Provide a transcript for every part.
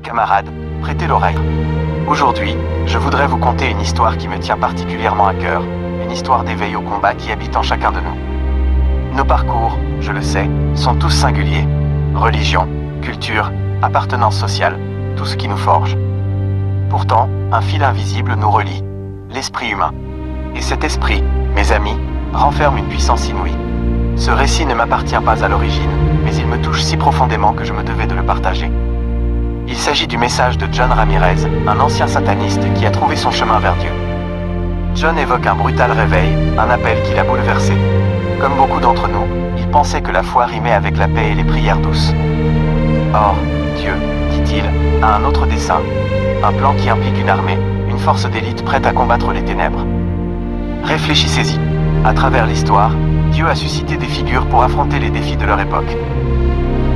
Camarades, prêtez l'oreille. Aujourd'hui, je voudrais vous conter une histoire qui me tient particulièrement à cœur, une histoire d'éveil au combat qui habite en chacun de nous. Nos parcours, je le sais, sont tous singuliers. Religion, culture, appartenance sociale, tout ce qui nous forge. Pourtant, un fil invisible nous relie, l'esprit humain. Et cet esprit, mes amis, renferme une puissance inouïe. Ce récit ne m'appartient pas à l'origine, mais il me touche si profondément que je me devais de le partager. Il s'agit du message de John Ramirez, un ancien sataniste qui a trouvé son chemin vers Dieu. John évoque un brutal réveil, un appel qui l'a bouleversé. Comme beaucoup d'entre nous, il pensait que la foi rimait avec la paix et les prières douces. Or, Dieu, dit-il, a un autre dessein, un plan qui implique une armée, une force d'élite prête à combattre les ténèbres. Réfléchissez-y. À travers l'histoire, Dieu a suscité des figures pour affronter les défis de leur époque.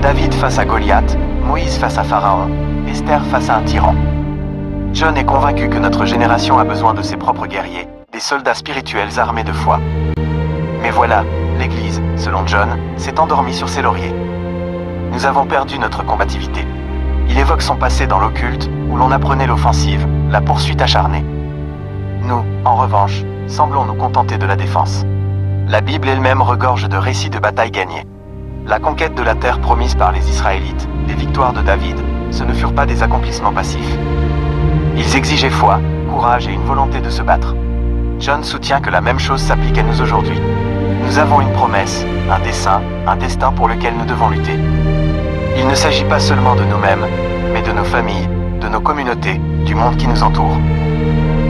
David face à Goliath, Moïse face à Pharaon, Esther face à un tyran. John est convaincu que notre génération a besoin de ses propres guerriers, des soldats spirituels armés de foi. Mais voilà, l'Église, selon John, s'est endormie sur ses lauriers. Nous avons perdu notre combativité. Il évoque son passé dans l'occulte, où l'on apprenait l'offensive, la poursuite acharnée. Nous, en revanche, semblons nous contenter de la défense. La Bible elle-même regorge de récits de batailles gagnées. La conquête de la terre promise par les Israélites, les victoires de David, ce ne furent pas des accomplissements passifs. Ils exigeaient foi, courage et une volonté de se battre. John soutient que la même chose s'applique à nous aujourd'hui. Nous avons une promesse, un dessein, un destin pour lequel nous devons lutter. Il ne s'agit pas seulement de nous-mêmes, mais de nos familles, de nos communautés, du monde qui nous entoure.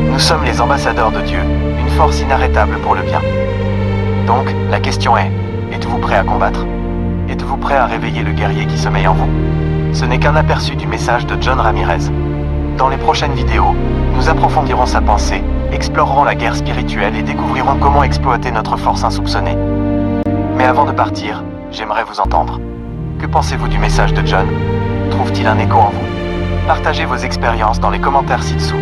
Nous sommes les ambassadeurs de Dieu, une force inarrêtable pour le bien. Donc, la question est, êtes-vous prêt à combattre ? Êtes-vous prêt à réveiller le guerrier qui sommeille en vous ? Ce n'est qu'un aperçu du message de John Ramirez. Dans les prochaines vidéos, nous approfondirons sa pensée, explorerons la guerre spirituelle et découvrirons comment exploiter notre force insoupçonnée. Mais avant de partir, j'aimerais vous entendre. Que pensez-vous du message de John ? Trouve-t-il un écho en vous ? Partagez vos expériences dans les commentaires ci-dessous.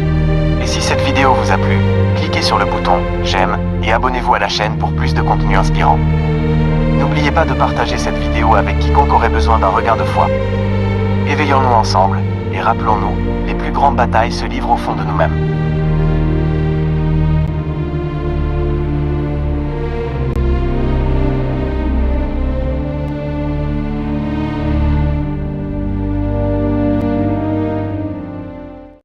Et si cette vidéo vous a plu, cliquez sur le bouton « J'aime » et abonnez-vous à la chaîne pour plus de contenu inspirant. N'oubliez pas de partager cette vidéo avec quiconque aurait besoin d'un regain de foi. Éveillons-nous ensemble et rappelons-nous, les plus grandes batailles se livrent au fond de nous-mêmes.